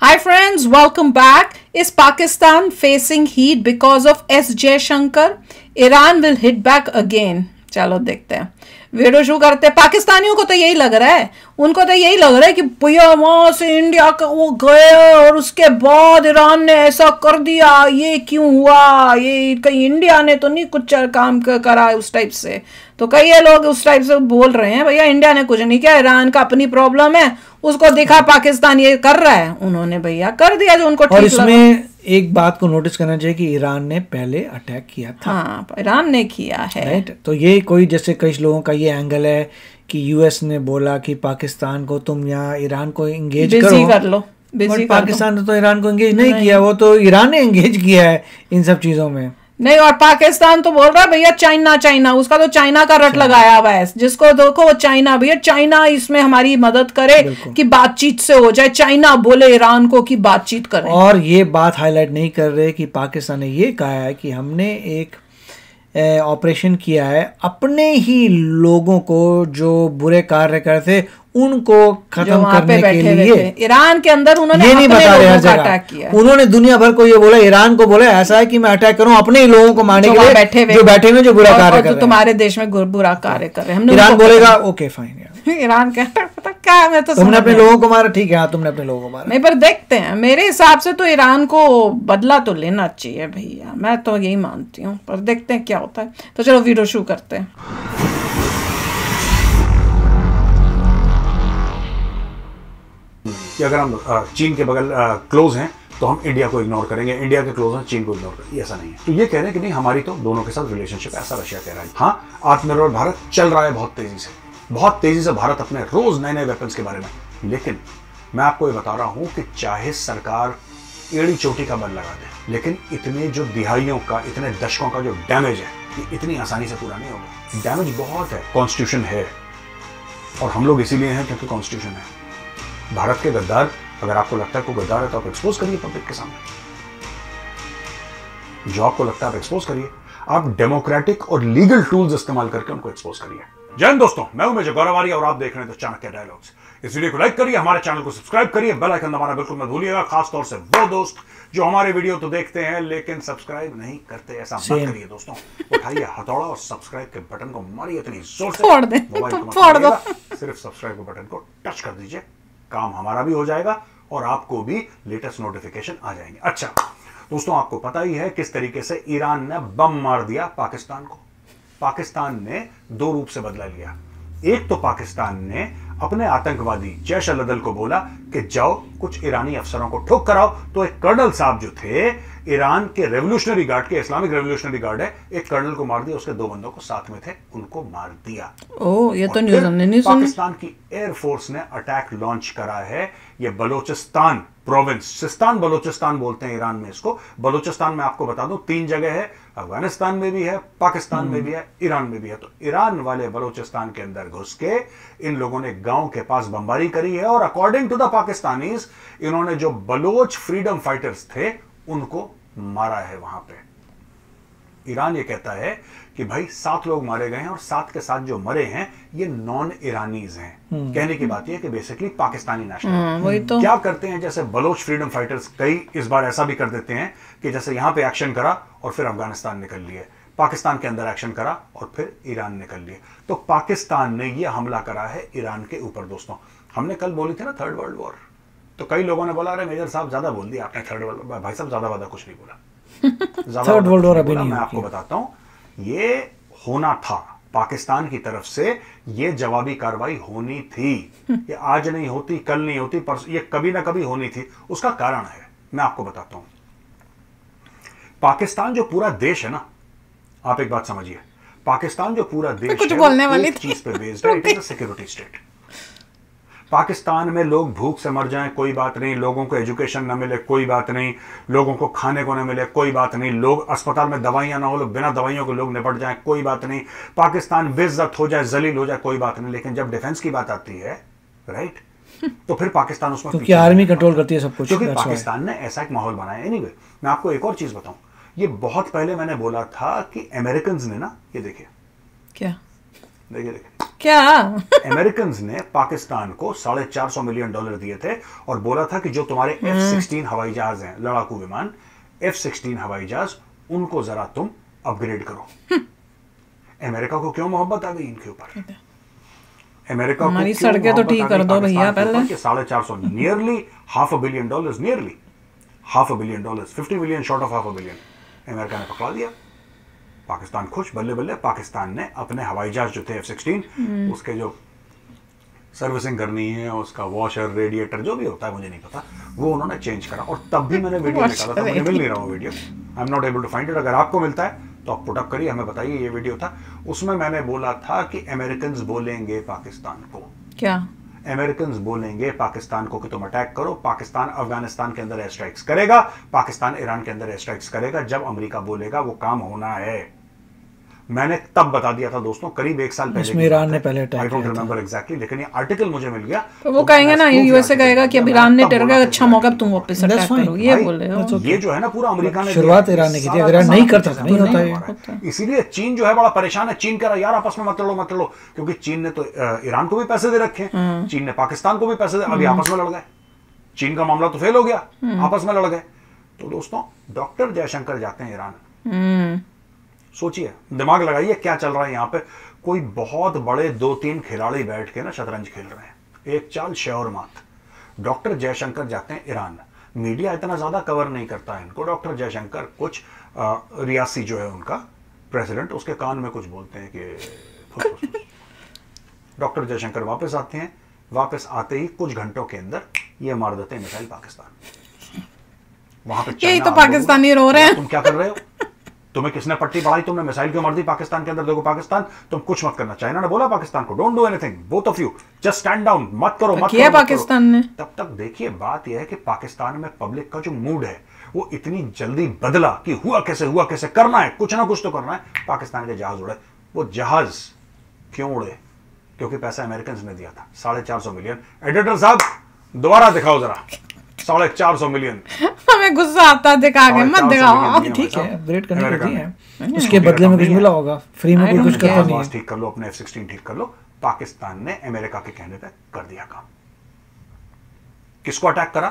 Hi friends, welcome back. Is Pakistan facing heat because of S. Jaishankar? Iran will hit back again. चलो देखते हैं video शुरू करते हैं। पाकिस्तानियों को तो यही लग रहा है, उनको तो यही लग रहा है कि भैया वहां से इंडिया का वो गए और उसके बाद ईरान ने ऐसा कर दिया, ये क्यों हुआ, ये कहीं इंडिया ने तो नहीं कुछ काम करा उस टाइप से। तो कई ये लोग उस टाइप से बोल रहे हैं भैया इंडिया ने कुछ नहीं किया, ईरान का अपनी प्रॉब्लम है, उसको दिखा पाकिस्तान ये कर रहा है, उन्होंने भैया कर दिया जो उनको ठीक लगा। और इसमें एक बात को नोटिस करना चाहिए कि ईरान ने पहले अटैक किया था। हाँ, ईरान ने किया है, राइट। तो ये कोई जैसे कई लोगों का ये एंगल है कि यूएस ने बोला कि पाकिस्तान को तुम यहाँ ईरान को एंगेज कर लो, बट पाकिस्तान ने तो ईरान को एंगेज नहीं किया, वो तो ईरान ने एंगेज किया है इन सब चीजों में। नहीं, और पाकिस्तान तो बोल रहा है भैया चाइना चाइना, उसका तो चाइना का रट लगाया हुआ है, जिसको देखो वो चाइना, भैया चाइना इसमें हमारी मदद करे कि बातचीत से हो जाए, चाइना बोले ईरान को कि बातचीत करें। और ये बात हाईलाइट नहीं कर रहे कि पाकिस्तान ने ये कहा है कि हमने एक ऑपरेशन किया है अपने ही लोगों को जो बुरे कार्य करते उनको खत्म करने के लिए। ईरान के अंदर उन्होंने ये नहीं बता रहे हर अटैक किया। उन्होंने दुनिया भर को ये बोला, ईरान को बोला ऐसा है कि मैं अटैक करूं अपने ही लोगों को मारने के लिए जो बैठे हुए जो बुरा कार्य कर रहे हैं, तुम्हारे देश में बुरा कार्य कर रहे हैं। ईरान बोलेगा ओके फाइन, ईरान कहता पता क्या, मैं तो तुमने अपने लोगों को मारा, ठीक है, हाँ तुमने अपने लोगों को मारा। नहीं, पर देखते हैं, मेरे हिसाब से तो ईरान को बदला तो लेना चाहिए भैया, मैं तो यही मानती हूँ, पर देखते हैं क्या होता है। तो चलो वीडियो शुरू करते हैं। कि अगर हम चीन के बगल क्लोज हैं तो हम इंडिया को इग्नोर करेंगे, इंडिया के क्लोज हैं चीन को इग्नोर करेंगे, ऐसा नहीं है। तो ये कह रहे हैं कि नहीं हमारी तो दोनों के साथ रिलेशनशिप है, ऐसा रशिया कह रहा है। हाँ, आत्मनिर्भर भारत चल रहा है बहुत तेजी से भारत अपने रोज नए नए वेपन्स के बारे में। लेकिन मैं आपको ये बता रहा हूं कि चाहे सरकार एड़ी चोटी का बल लगा दे, लेकिन इतने जो दिहाइयों का, इतने दशकों का जो डैमेज है, ये इतनी आसानी से पूरा नहीं होगा। डैमेज बहुत है। कॉन्स्टिट्यूशन है और हम लोग इसीलिए हैं क्योंकि कॉन्स्टिट्यूशन है। भारत के गद्दार, अगर आपको लगता है कोई गद्दार है तो आप एक्सपोज करिए पब्लिक के सामने, जो आपको लगता है आप एक्सपोज करिए, आप डेमोक्रेटिक और लीगल टूल्स इस्तेमाल करके उनको एक्सपोज करिए। जय हिंद दोस्तों, मैं हूं मेजर गौरव आर्य और आप देख रहे हैं द चाणक्य डायलॉग्स। इस वीडियो को लाइक करिए, हमारे चैनल को सब्सक्राइब करिए, बेल आइकन दबाना बिल्कुल मत भूलिएगा, खासतौर से वो दोस्त जो हमारे वीडियो तो देखते हैं लेकिन सब्सक्राइब नहीं करते, ऐसा मत करिए दोस्तों। उठाइए हथौड़ा और सब्सक्राइब के बटन को मारिए इतनी जोर से, फोड़ दे, फोड़ दो, सिर्फ सब्सक्राइब के बटन को टच कर दीजिए, काम हमारा भी हो जाएगा और आपको भी लेटेस्ट नोटिफिकेशन आ जाएंगे। अच्छा दोस्तों, आपको पता ही है किस तरीके से ईरान ने बम मार दिया पाकिस्तान को। पाकिस्तान ने दो रूप से बदला लिया। एक तो पाकिस्तान ने अपने आतंकवादी जैश अल अदल को बोला कि जाओ कुछ ईरानी अफसरों को ठोक कराओ, तो एक कर्नल साहब जो थे ईरान के रेवोल्यूशनरी गार्ड के, इस्लामिक रेवोल्यूशनरी गार्ड है, एक कर्नल को मार दिया, उसके दो बंदों को साथ में थे उनको मार दिया। ओह, ये तो न्यूज़ हमने नहीं सुनी। पाकिस्तान की एयरफोर्स ने अटैक लॉन्च करा है। ये बलोचिस्तान प्रोविंस, सिस्तान बलोचिस्तान बोलते हैं ईरान में इसको। बलोचिस्तान में आपको बता दूं 3 जगह है, अफगानिस्तान में भी है, पाकिस्तान में भी है, ईरान में भी है। तो ईरान वाले बलोचिस्तान के अंदर घुस के इन लोगों ने गांव के पास बमबारी करी है और अकॉर्डिंग टू द पाकिस्तानीज इन्होंने जो बलोच फ्रीडम फाइटर्स थे उनको मारा है वहां पे। ईरान ये कहता है कि भाई 7 लोग मारे गए हैं और 7 के साथ जो मरे हैं ये नॉन ईरानीज हैं। कहने की बात यह कि बेसिकली पाकिस्तानी नेशनल। वही तो क्या करते हैं, जैसे बलोच फ्रीडम फाइटर्स कई इस बार ऐसा भी कर देते हैं कि जैसे यहां पे एक्शन करा और फिर अफगानिस्तान निकल लिए, पाकिस्तान के अंदर एक्शन करा और फिर ईरान निकल लिए। तो पाकिस्तान ने यह हमला करा है ईरान के ऊपर। दोस्तों, हमने कल बोली थी ना थर्ड वर्ल्ड वॉर, तो कई लोगों ने बोला अरे मेजर साहब ज्यादा बोल दिया आपने थर्ड वर्ल्ड। भाई साहब ज्यादा कुछ नहीं बोला, थर्ड वर्ल्ड वॉर अभी नहीं। मैं आपको बताता हूं ये होना था, पाकिस्तान की तरफ से ये जवाबी कार्रवाई होनी थी। ये आज नहीं होती, कल नहीं होती, परसों, ये कभी ना कभी होनी थी। उसका कारण है, मैं आपको बताता हूं। पाकिस्तान जो पूरा देश है ना, आप एक बात समझिए, पाकिस्तान जो पूरा देश कुछ है बोलने वाली एक चीज पे बेस्ड है, it is a security state. Pakistan में लोग भूख से मर जाएं कोई बात नहीं, लोगों को एजुकेशन ना मिले कोई बात नहीं, लोगों को खाने को ना मिले कोई बात नहीं, लोग अस्पताल में दवाइयां ना हो, लोग बिना दवाइयों के लोग निपट जाएं कोई बात नहीं, पाकिस्तान बेइज्जत हो जाए, जलील हो जाए कोई बात नहीं। लेकिन जब डिफेंस की बात आती है, राइट, तो फिर पाकिस्तान उसमें क्योंकि आर्मी कंट्रोल करती है सब कुछ, क्योंकि पाकिस्तान ने ऐसा एक माहौल बनाया। एनीवे, मैं आपको एक और चीज बताऊं, ये बहुत पहले मैंने बोला था कि अमेरिकन ने ना, ये देखिए क्या, देखिए क्या? अमेरिकन ने पाकिस्तान को $450 मिलियन दिए थे और बोला था कि जो तुम्हारे F-16 हवाई जहाज हैं, लड़ाकू विमान, F-16 हवाई जहाज, उनको जरा तुम अपग्रेड करो। अमेरिका को क्यों मोहब्बत आ गई इनके ऊपर? अमेरिका को हमारी क्यों सड़कें तो मोहब्बत ठीक आ कर गई दो भैया पाकिस्तान के पहले। ऊपर कि $450, nearly $500 million, nearly $500 million, $50 million short of $500 million America ने पकड़ा दिया। पाकिस्तान खुश, बल्ले बल्ले। पाकिस्तान ने अपने हवाई जहाज जो थे F-16, उसके जो सर्विसिंग करनी है, उसका वॉशर, रेडिएटर, जो भी होता है मुझे नहीं पता, वो उन्होंने चेंज करा। और तब भी मैंने वीडियो निकाला था, मुझे मिल नहीं रहा वो video, I am not able to find it. अगर आपको मिलता है तो आप पुट अप करिए, हमें बताइए। ये वीडियो था, उसमें मैंने बोला था कि अमेरिकन बोलेंगे पाकिस्तान को, क्या अमेरिकन बोलेंगे पाकिस्तान को कि तुम अटैक करो। पाकिस्तान अफगानिस्तान के अंदर एयर स्ट्राइक्स करेगा, पाकिस्तान ईरान के अंदर एयर स्ट्राइक्स करेगा। जब अमेरिका बोलेगा वो काम होना है। मैंने तब बता दिया था दोस्तों, करीब 1 साल पहले। इसमें ईरान ने पहले अटैक आई डोंट किया था। रिमेंबर एग्जैक्टली, लेकिन ये आर्टिकल मुझे मिल गया। तो वो कहेंगे ना, यूएसए कहेगा कि अब ईरान ने टेरर का अच्छा मौका, तुम वापस That's अटैक fine. करो, ये भाई, बोल रहे हो। ये जो है ना पूरा अमेरिका ने शुरुआत दिया है। ईरान ने की थी, सारा अगर ईरान का नहीं सारा करता तो नहीं होता हो ये। रहा है। इसीलिए चीन जो है बड़ा परेशान है। चीन कह रहा है यार आपस में मत लड़ो, क्योंकि चीन ने तो ईरान को भी पैसे दे रखे हैं, चीन ने पाकिस्तान को भी पैसे दे, अभी आपस में लड़ गए। चीन का मामला तो फेल हो गया, आपस में लड़ गए। तो दोस्तों, डॉक्टर जयशंकर जाते हैं ईरान। सोचिए, दिमाग लगाइए क्या चल रहा है यहाँ पे। कोई बहुत बड़े 2-3 खिलाड़ी बैठ के ना शतरंज खेल रहे हैं, एक चाल श्योर मात। डॉक्टर जयशंकर जाते हैं ईरान। मीडिया इतना ज्यादा कवर नहीं करता है इनको। डॉक्टर जयशंकर कुछ रियासी जो है उनका प्रेसिडेंट, उसके कान में कुछ बोलते हैं कि डॉक्टर जयशंकर वापस आते हैं। वापस आते ही कुछ घंटों के अंदर ये मार देते हैं मिसाइल पाकिस्तान। वहां पे यही तो पाकिस्तानी रो रहे हैं। तुम क्या कर रहे हो? तुम्हें किसने पट्टी पढ़ाई? तुमने मिसाइल क्यों मार दी पाकिस्तान के अंदर? देखो पाकिस्तान, तुम कुछ मत करना। चाइना ने बोला पाकिस्तान को, don't do anything, both of you just stand down, मत करो, मत किया करो, पाकिस्तान ने। तब तक देखिए, बात यह है कि पाकिस्तान में पब्लिक का जो मूड है वो इतनी जल्दी बदला कि हुआ कैसे करना है, कुछ ना कुछ तो करना है। पाकिस्तान के जहाज उड़े। वो जहाज क्यों उड़े? क्योंकि पैसा अमेरिकन ने दिया था, $450 मिलियन। एडिटर साहब दोबारा दिखाओ जरा, $450 मिलियन। हमें गुस्सा आता है, दिखा के मत दिखाओ। ठीक है, अपग्रेड करने को दिए हैं, उसके बदले में कुछ मिला होगा, फ्री में कोई कुछ करता नहीं है। ठीक कर लो, अपने F-16 ठीक कर लो। पाकिस्तान ने अमेरिका के कहने पे कर दिया काम। किसको अटैक करा?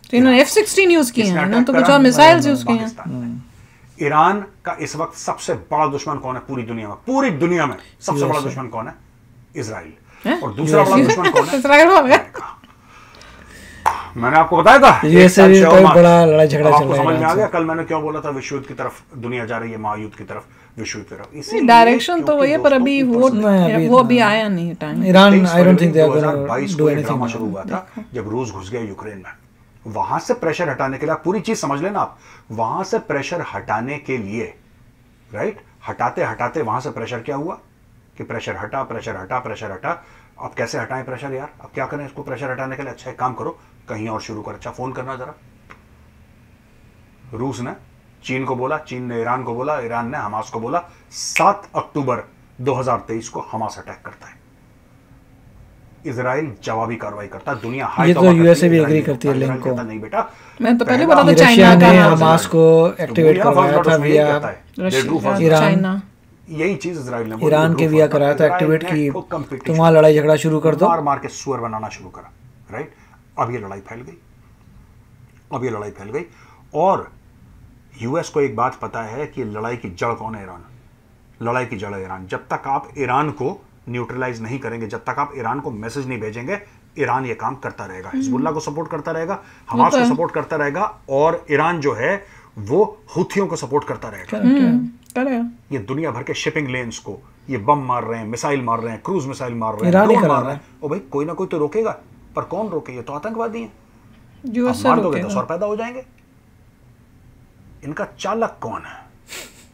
तो इन्होंने F-16 यूज किए हैं ना, तो कुछ और मिसाइल्स यूज किए हैं। ईरान का इस वक्त सबसे बड़ा दुश्मन कौन है पूरी दुनिया में? पूरी दुनिया में सबसे बड़ा दुश्मन कौन है? इजराइल। और दूसरा बड़ा दुश्मन कौन है? इजराइल हो गया। मैंने आपको बताया था यूएसए भी तो बड़ा लड़ाई झगड़ा चल रहा है। समझ में आ गया कल मैंने क्यों बोला था विश्व युद्ध की तरफ दुनिया जा रही है, महायुद्ध की तरफ, विश्व युद्ध की तरफ। इसी डायरेक्शन तो वही है, पर अभी वो भी आया नहीं time. Iran, I don't think they are gonna 2022 do को एनीथिंग। ड्रामा शुरू हुआ था जब रूस घुस गया यूक्रेन में। वहां से प्रेशर हटाने के लिए, पूरी चीज समझ लेना आप, वहां से प्रेशर हटाने के लिए, राइट, हटाते हटाते वहां से प्रेशर क्या हुआ कि प्रेशर हटा। अब कैसे हटाएं प्रेशर यार? अब क्या करें इसको प्रेशर हटाने के लिए? अच्छा एक काम करो, कहीं और शुरू कर। अच्छा फोन करना जरा। रूस ने चीन को बोला, चीन ने ईरान को बोला, ईरान ने हमास को बोला। 7 अक्टूबर 2023 को हमास अटैक करता है। इजराइल जवाबी कार्रवाई करता है। दुनिया हाई, ये तो यूएसए भी एग्री करती है लिंक को। नहीं बेटा, मैं तो पहले बोला था रशिया चाइना ने का, हमास को एक्टिवेट करवाया था विया चाइना। यही चीज इजराइल ने ईरान के विया कराया था एक्टिवेट की, तुम वहां लड़ाई झगड़ा शुरू कर दो, मार के सुअर बनाना शुरू करा, राइट। अब ये लड़ाई फैल गई और यूएस को एक बात पता है कि लड़ाई की जड़ कौन है? ईरान। लड़ाई की जड़ है ईरान। जब तक आप ईरान को न्यूट्रलाइज नहीं करेंगे, जब तक आप ईरान को मैसेज नहीं भेजेंगे, ईरान ये काम करता रहेगा। हिजबुल्लाह को सपोर्ट करता रहेगा, हमास को सपोर्ट करता रहेगा, और ईरान जो है वो हुथियों को सपोर्ट करता रहेगा। ये दुनिया भर के शिपिंग लेन्स को ये बम मार रहे हैं, मिसाइल मार रहे हैं, क्रूज मिसाइल मार रहे हैं, ड्रोन मार रहे हैं। ओ भाई, कोई ना कोई तो रोकेगा, पर कौन रोके? ये तो आतंकवादी हैं। मार दोगे तो सौर पैदा हो जाएंगे। इनका चालक कौन है?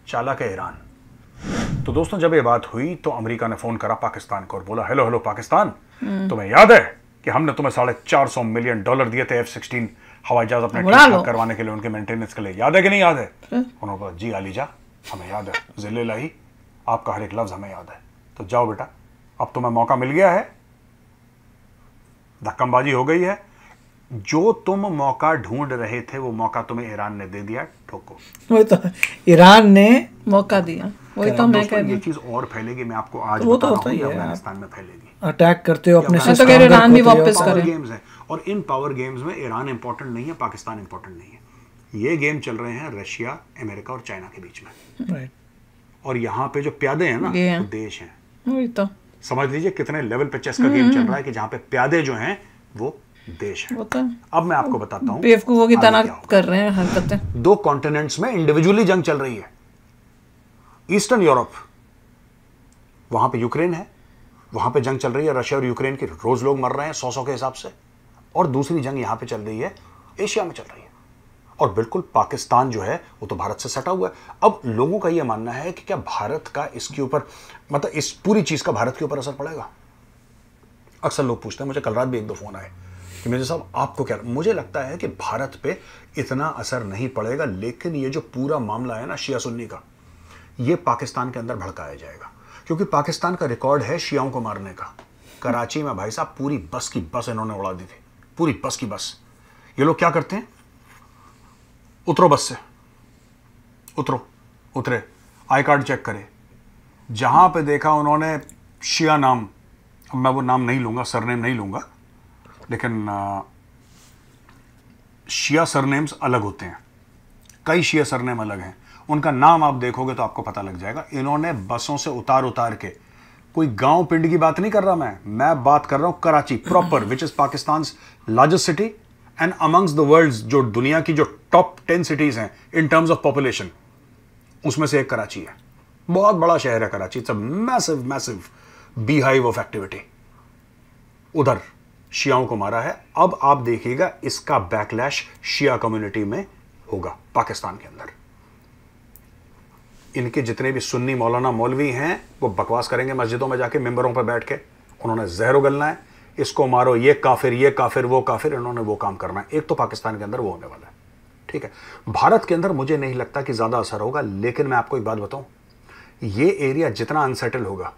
चालक है ईरान। तो दोस्तों, जब ये बात हुई तो अमेरिका ने फोन करा पाकिस्तान को और बोला, हेलो पाकिस्तान, तुम्हें याद है कि हमने तुम्हें $450 मिलियन दिए थे F-16 हवाई जहाज अपने ठीक करवाने के लिए, उनके मेंटेनेंस के लिए? याद है कि नहीं याद है? उन्होंने कहा, जी आलीजा, हमें याद है, जिले लाही, आपका हर एक लफ्ज हमें याद है। तो जाओ बेटा, अब तुम्हें मौका मिल गया है, धक्कमबाजी हो गई है। जो तुम मौका ढूंढ रहे थे वो मौका तुम्हें ईरान ने दे दिया, ठोको। वही तो ईरान ने मौका दिया, वही तो मैं कह रही ये हूँ। चीज और फैलेगी, मैं आपको आज वो बता तो रहा होता हूँ ही है, अफगानिस्तान में फैलेगी। अटैक करते हो अपने मैं से तो कह रही हूँ ईरान भी stronger वापस होते हो। करे। पावर गेम्स हैं, और इन पावर गेम्स में ईरान इंपॉर्टेंट नहीं है, पाकिस्तान इंपॉर्टेंट नहीं है। ये गेम चल रहे हैं रशिया, अमेरिका और चाइना के बीच में। राइट। और यहाँ पे जो प्यादे हैं ना, ये हैं। वो देश हैं। वही तो, समझ लीजिए कितने लेवल पे चेस का गेम चल रहा है कि जहाँ पे प्यादे जो हैं वो देश हैं। वो तो अब मैं आपको बताता हूँ बेवकूफों की आगे तरह क्या होगा। कर रहे हैं हरकतें। दो कॉन्टिनेंट्स में इंडिविजुअली जंग चल रही है। ईस्टर्न यूरोप, वहां पे यूक्रेन है, वहां पे जंग चल रही है रशिया और यूक्रेन की, रोज लोग मर रहे हैं 100-100 के हिसाब से। और दूसरी जंग यहां पे चल रही है, एशिया में चल रही है। और बिल्कुल पाकिस्तान जो है वो तो भारत से सटा हुआ है। अब लोगों का यह मानना है कि क्या भारत का इसके ऊपर, मतलब इस पूरी चीज का भारत के ऊपर असर पड़ेगा। अक्सर लोग पूछते हैं, मुझे कल रात भी 1-2 फोन आए कि मेरे साहब आपको क्या, मुझे लगता है कि भारत पे इतना असर नहीं पड़ेगा, लेकिन ये जो पूरा मामला है ना शिया सुन्नी का, ये पाकिस्तान के अंदर भड़काया जाएगा। क्योंकि पाकिस्तान का रिकॉर्ड है शियाओं को मारने का। कराची में भाई साहब पूरी बस की बस इन्होंने उड़ा दी थी, पूरी बस की बस। ये लोग क्या करते हैं, उतरो बस से, उतरे, आई कार्ड चेक करे, जहां पे देखा उन्होंने शिया नाम, अब मैं वो नाम नहीं लूंगा, सरनेम नहीं लूंगा, लेकिन शिया सरनेम्स अलग होते हैं, कई शिया सरनेम अलग हैं, उनका नाम आप देखोगे तो आपको पता लग जाएगा। इन्होंने बसों से उतार के, कोई गांव पिंड की बात नहीं कर रहा मैं बात कर रहा हूं Karachi proper, which is Pakistan largest city and amongst the world, जो दुनिया की जो टॉप 10 सिटीज हैं इन टर्म्स ऑफ पॉपुलेशन, उसमें से एक कराची है। बहुत बड़ा शहर है Karachi, it's a massive beehive of activity. उधर शियाओं को मारा है। अब आप देखिएगा इसका बैकलैश शिया कम्युनिटी में होगा पाकिस्तान के अंदर। इनके जितने भी सुन्नी मौलाना मौलवी हैं वो बकवास करेंगे मस्जिदों में जाके, मिंबरों पर बैठ के, उन्होंने जहर उगलना है, इसको मारो, ये काफिर वो काफिर, इन्होंने वो काम करना है। एक तो पाकिस्तान के अंदर वो होने वाला है, ठीक है। भारत के अंदर मुझे नहीं लगता कि ज्यादा असर होगा, लेकिन मैं आपको एक बात बताऊं, ये एरिया जितना अनसेटल होगा,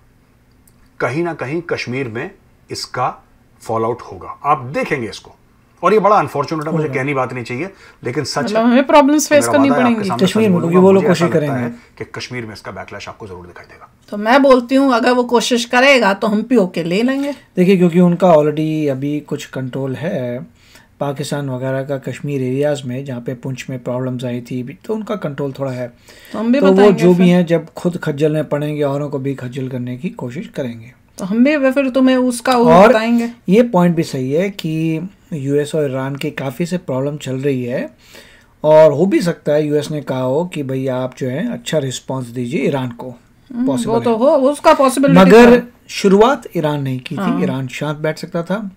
कहीं ना कहीं कश्मीर में इसका फॉल आउट होगा, आप देखेंगे इसको। और ये बड़ा अनफॉर्चुनेट है, मुझे कहनी बात नहीं चाहिए, लेकिन सच मतलब हमें प्रॉब्लम्स फेस करनी पड़ेंगी कश्मीर में, क्योंकि वो लोग कोशिश करेंगे कि कश्मीर में इसका बैकलैश आपको जरूर दिखाई देगा। तो मैं बोलती हूँ अगर वो कोशिश करेगा तो हम पीओके ले लेंगे। देखिए, क्योंकि उनका ऑलरेडी अभी कुछ कंट्रोल है पाकिस्तान वगैरह का कश्मीर एरियाज में, जहाँ पे पुंछ में प्रॉब्लम्स आई थी, तो उनका कंट्रोल थोड़ा है। तो हम भी तो वो बताएंगे जो फिर। भी हैं, जब खुद खज्जल में पड़ेंगे औरों को भी खज्जल करने की कोशिश करेंगे। तो हम भी फिर तुम्हें उसका और बताएंगे। ये पॉइंट भी सही है कि यूएस और ईरान की काफ़ी से प्रॉब्लम चल रही है, और हो भी सकता है यूएस ने कहा हो कि भाई आप जो है अच्छा रिस्पांस दीजिए ईरान को, वो पॉसिबल तो हो, उसका पॉसिबिलिटी मगर शुरुआत ईरान नहीं की थी। ईरान शांत बैठ सकता था,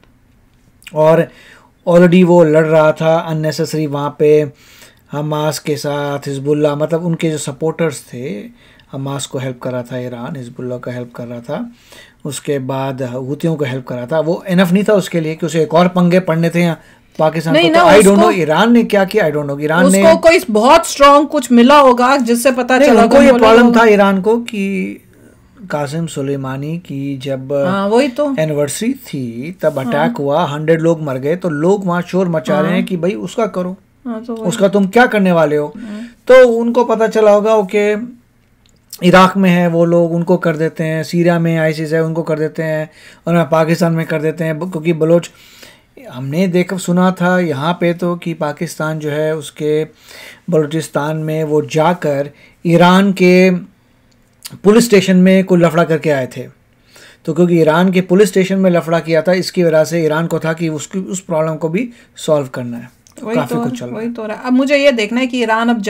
और ऑलरेडी वो लड़ रहा था अननेसेसरी वहाँ पे हमास के साथ, हिजबुल्लाह, मतलब उनके जो सपोर्टर्स थे, हमास को हेल्प कर रहा था ईरान, हिजबुल्लाह को हेल्प कर रहा था, उसके बाद हुतियों को हेल्प कर रहा था। वो इनफ नहीं था उसके लिए कि उसे एक और पंगे पड़ने थे यहाँ पाकिस्तान नहीं को। ना, तो आई डोंट नो उसको- ईरान ने क्या किया, आई डोंट नो। ईरान ने उसको कोई बहुत स्ट्रॉन्ग कुछ मिला होगा जिससे पता नहीं, चला। उनको तो ये बोला प्रॉब्लम होगा। था ईरान को कि कासिम सुलेमानी की जब हाँ वही तो। एनिवर्सरी थी तब अटैक हुआ, 100 लोग मर गए, तो लोग वहाँ शोर मचा रहे हैं कि भाई उसका करो, हाँ तो उसका तुम क्या करने वाले हो। तो उनको पता चला होगा ओके इराक में है वो लोग, उनको कर देते हैं, सीरिया में आईसिस है उनको कर देते हैं, और पाकिस्तान में कर देते हैं। क्योंकि बलोच हमने देख सुना था यहाँ पे तो कि पाकिस्तान जो है उसके बलूचिस्तान में वो जाकर ईरान के पुलिस स्टेशन में कोई लफड़ा करके आए थे। तो क्योंकि ईरान के पुलिस स्टेशन में लफड़ा किया था, इसकी वजह से ईरान को था कि उसकी उस प्रॉब्लम को भी सॉल्व करना है। वही काफी तो कुछ चल रहा है। वही तो रहा। अब मुझे ये देखना है कि ईरान अब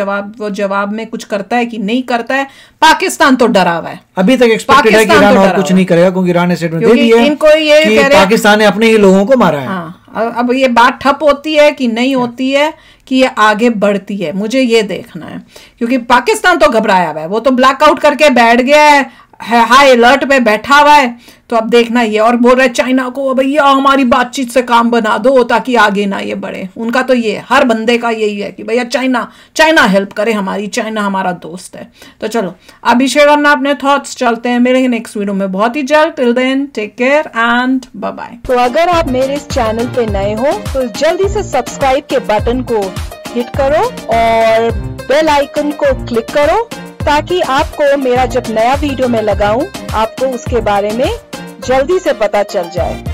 जवाब में कुछ करता है कि नहीं करता है। पाकिस्तान तो डरा हुआ है, अभी तक एक्सपेक्टेड है कि पाकिस्तान ईरान तो और डरा कुछ हुआ नहीं करेगा, क्योंकि ईरान ने स्टेटमेंट दे क्योंकि दिया है इनको ये कि कह रहे- पाकिस्तान ने अपने ही लोगों को मारा है। हाँ अब ये बात ठप होती है कि नहीं होती है, कि ये आगे बढ़ती है, मुझे ये देखना है। क्योंकि पाकिस्तान तो घबराया हुआ है, वो तो ब्लैकआउट करके बैठ गया है, हाई अलर्ट पे बैठा हुआ है। तो अब देखना ये, और बोल रहे चाइना को भैया हमारी बातचीत से काम बना दो ताकि आगे ना ये बढ़े। उनका तो ये हर बंदे का यही है कि भैया चाइना हेल्प करे हमारी, चाइना हमारा दोस्त है। तो चलो अभी शेयर करना अपने थॉट्स, चलते हैं मिलेंगे नेक्स्ट वीडियो में बहुत ही जल्द। Till then take care and bye bye. तो अगर आप मेरे इस चैनल पे नए हो तो जल्दी से सब्सक्राइब के बटन को हिट करो और बेल आइकन को क्लिक करो ताकि आपको मेरा जब नया वीडियो मैं लगाऊं आपको उसके बारे में जल्दी से पता चल जाए।